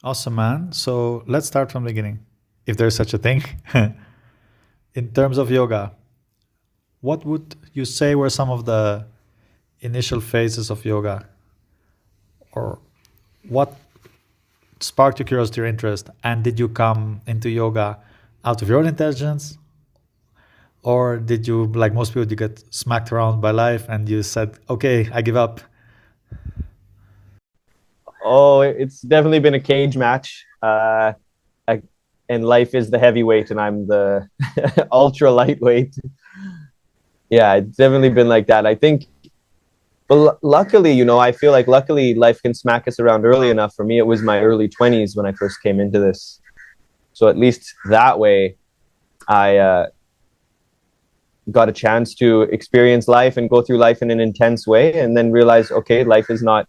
Awesome, man. So let's start from the beginning, if there's such a thing. In terms of yoga, what would you say were some of the initial phases of yoga, or what sparked your curiosity or interest? And did you come into yoga out of your own intelligence, or did you, like most people, you get smacked around by life and you said, "Okay, I give up"? Oh, it's definitely been a cage match. I, and life is the heavyweight, and I'm the ultra lightweight. Yeah, it's definitely been like that. I think, but luckily, I feel like luckily life can smack us around early enough. For me, it was my early 20s when I first came into this. So at least that way, I got a chance to experience life and go through life in an intense way, and then realize, okay, life is not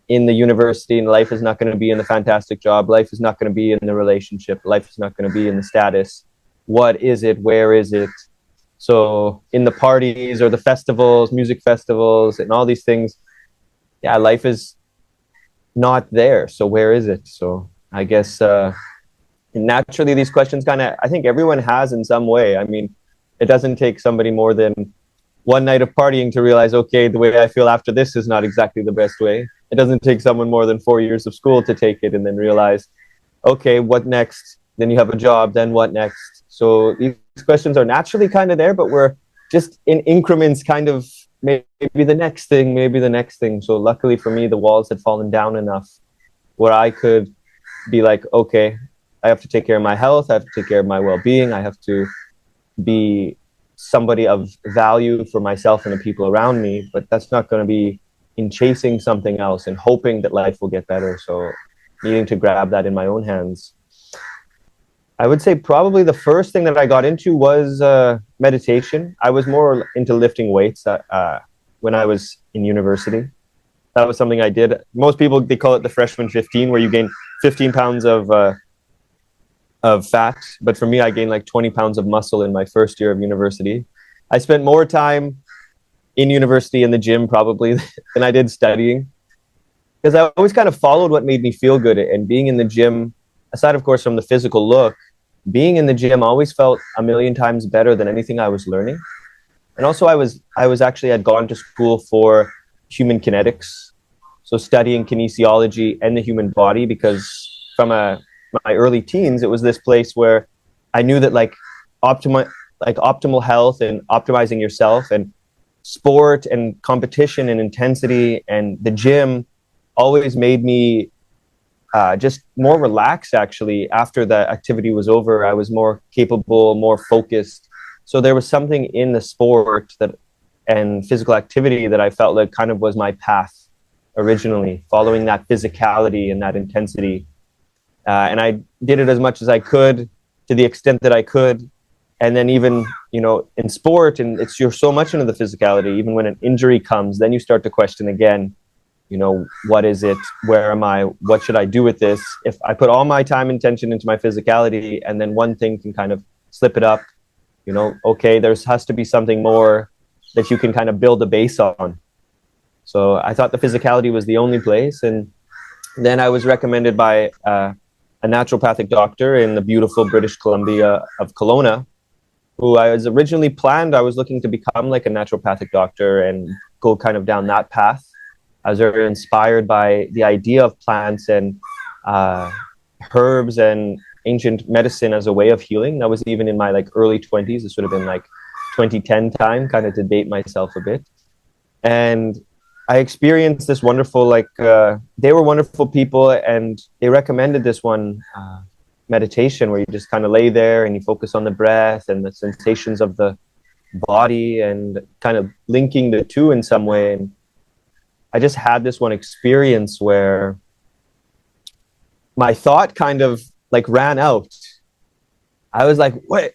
in the university, and life is not going to be in the fantastic job. Life is not going to be in the relationship. Life is not going to be in the status. What is it? Where is it? So in the parties or the festivals, music festivals, and all these things, yeah, life is not there. So where is it? So I guess naturally these questions kind of, I think everyone has in some way. I mean, it doesn't take somebody more than one night of partying to realize, okay, the way I feel after this is not exactly the best way. It doesn't take someone more than 4 years of school to take it and then realize, okay, what next? Then you have a job, then what next? So these questions are naturally kind of there, but we're just in increments, kind of maybe the next thing, maybe the next thing. So luckily for me, the walls had fallen down enough where I could be like, okay, I have to take care of my health. I have to take care of my well-being. I have to be somebody of value for myself and the people around me, but that's not going to be in chasing something else and hoping that life will get better. So needing to grab that in my own hands. I would say probably the first thing that I got into was meditation. I was more into lifting weights when I was in university. That was something I did. Most people, they call it the freshman 15, where you gain 15 pounds of fat. But for me, I gained like 20 pounds of muscle in my first year of university. I spent more time in university in the gym probably than I did studying, because I always kind of followed what made me feel good. And being in the gym, aside of course from the physical look, being in the gym always felt a million times better than anything I was learning. And also I was actually had gone to school for human kinetics, so studying kinesiology and the human body, because from my early teens, it was this place where I knew that optimal health and optimizing yourself and sport and competition and intensity and the gym always made me just more relaxed. Actually, after the activity was over, I was more capable, more focused. So there was something in the sport that and physical activity that I felt like kind of was my path originally, following that physicality and that intensity. And I did it as much as I could, to the extent that I could. And then even, in sport, and you're so much into the physicality, even when an injury comes, then you start to question again, what is it? Where am I? What should I do with this? If I put all my time and attention into my physicality, and then one thing can kind of slip it up, okay, has to be something more that you can kind of build a base on. So I thought the physicality was the only place. And then I was recommended by a naturopathic doctor in the beautiful British Columbia of Kelowna, who I was originally planned. I was looking to become like a naturopathic doctor and go kind of down that path. I was very inspired by the idea of plants and herbs and ancient medicine as a way of healing. That was even in my early 20s. This would have been 2010 time, kind of to date myself a bit. And I experienced this wonderful, they were wonderful people, and they recommended this one meditation where you just kind of lay there and you focus on the breath and the sensations of the body and kind of linking the two in some way. And I just had this one experience where my thought kind of ran out. I was like, what?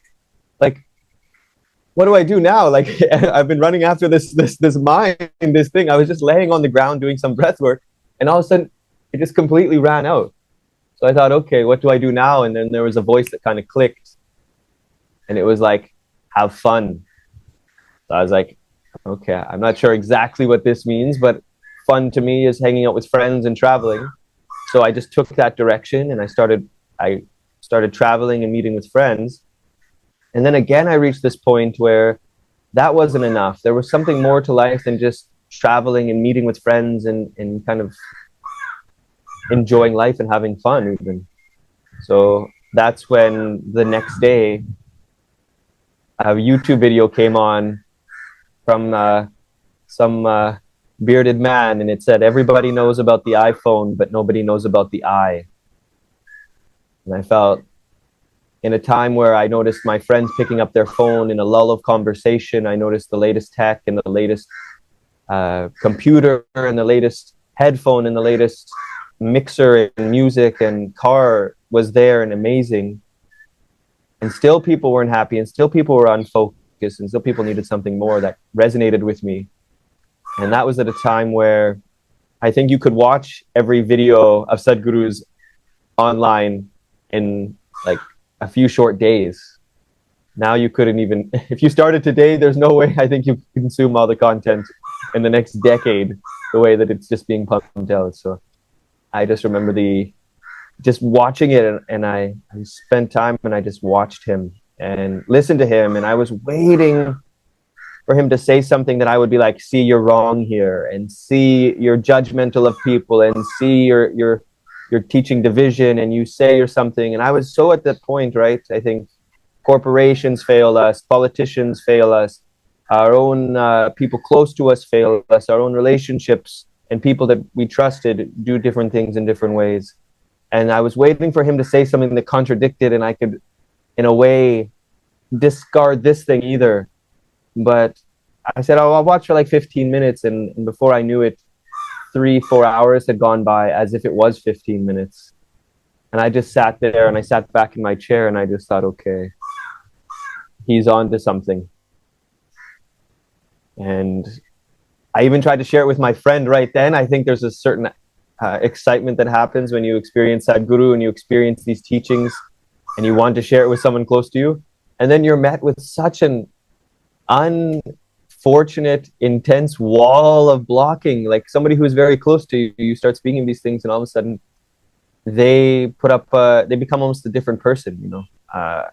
What do I do now? I've been running after this mind, this thing. I was just laying on the ground doing some breath work, and all of a sudden it just completely ran out. So I thought, okay, what do I do now? And then there was a voice that kind of clicked, and it was like, have fun. So I was like, okay, I'm not sure exactly what this means, but fun to me is hanging out with friends and traveling. So I just took that direction, and I started traveling and meeting with friends. And then again, I reached this point where that wasn't enough. There was something more to life than just traveling and meeting with friends and kind of enjoying life and having fun even. So that's when the next day a YouTube video came on from some bearded man, and it said, "Everybody knows about the iPhone, but nobody knows about the eye." And I felt, in a time where I noticed my friends picking up their phone in a lull of conversation, I noticed the latest tech and the latest computer and the latest headphone and the latest mixer and music and car was there and amazing. And still people weren't happy, and still people were unfocused, and still people needed something more that resonated with me. And that was at a time where I think you could watch every video of Sadhguru's online in like a few short days. Now you couldn't even, if you started today, there's no way I think you can consume all the content in the next decade the way that it's just being pumped out. So I just remember just watching it, and I spent time and I just watched him and listened to him, and I was waiting for him to say something that I would be like, "See, you're wrong here," and "See, you're judgmental of people," and "See, you're teaching division," and "You say you're something." And I was so at that point, right? I think corporations fail us, politicians fail us, our own people close to us fail us, our own relationships and people that we trusted do different things in different ways. And I was waiting for him to say something that contradicted, and I could, in a way, discard this thing either. But I said, "Oh, I'll watch for like 15 minutes. And before I knew it, 3-4 hours had gone by as if it was 15 minutes. And I just sat there, and I sat back in my chair, and I just thought, okay, he's on to something. And I even tried to share it with my friend right then. I think there's a certain excitement that happens when you experience Sadhguru and you experience these teachings, and you want to share it with someone close to you. And then you're met with such an unfortunate, intense wall of blocking. Like somebody who's very close to you, you start speaking these things, and all of a sudden they become almost a different person, you know.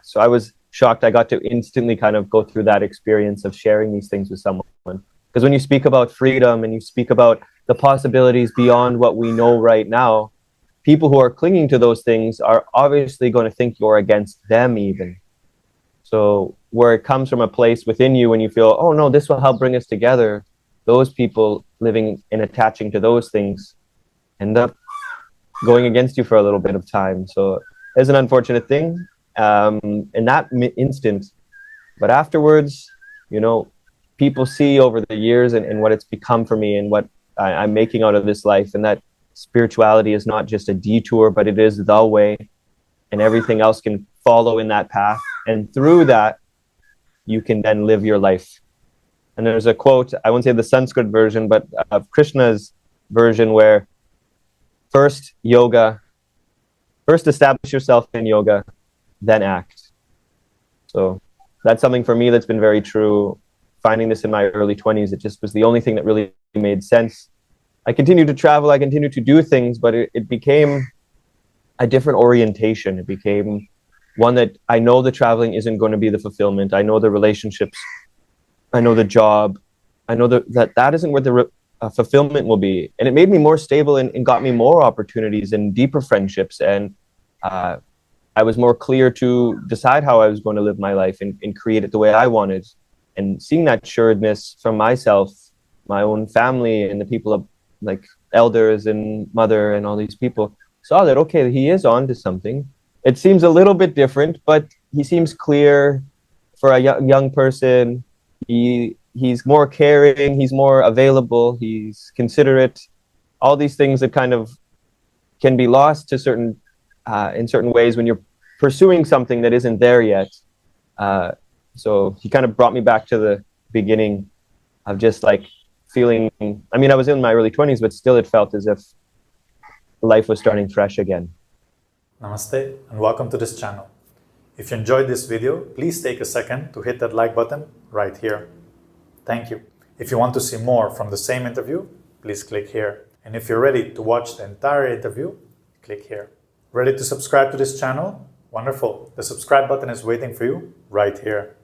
So I was shocked. I got to instantly kind of go through that experience of sharing these things with someone. Because when you speak about freedom and you speak about the possibilities beyond what we know right now, people who are clinging to those things are obviously going to think you're against them even. So where it comes from a place within you when you feel, oh no, this will help bring us together, those people living and attaching to those things end up going against you for a little bit of time. So it's an unfortunate thing in that instant. But afterwards, you know, people see over the years and what it's become for me and what I'm making out of this life, and that spirituality is not just a detour, but it is the way, and everything else can follow in that path. And through that, you can then live your life. And there's a quote, I won't say the Sanskrit version, but of Krishna's version, where first establish yourself in yoga, then act. So that's something for me that's been very true. Finding this in my early 20s, it just was the only thing that really made sense. I continued to travel, I continued to do things, but it became a different orientation. It became one that I know the traveling isn't going to be the fulfillment. I know the relationships, I know the job, I know that isn't where the fulfillment will be. And it made me more stable and got me more opportunities and deeper friendships. And I was more clear to decide how I was going to live my life and create it the way I wanted. And seeing that assuredness from myself, my own family, and the people of like elders and mother and all these people, saw that, okay, he is on to something. It seems a little bit different, but he seems clear for a young person. He's more caring, he's more available, he's considerate. All these things that kind of can be lost to in certain ways when you're pursuing something that isn't there yet. So he kind of brought me back to the beginning of just like feeling, I mean, I was in my early 20s, but still it felt as if life was starting fresh again. Namaste and welcome to this channel. If you enjoyed this video, please take a second to hit that like button right here. Thank you. If you want to see more from the same interview, please click here. And if you're ready to watch the entire interview, click here. Ready to subscribe to this channel? Wonderful. The subscribe button is waiting for you right here.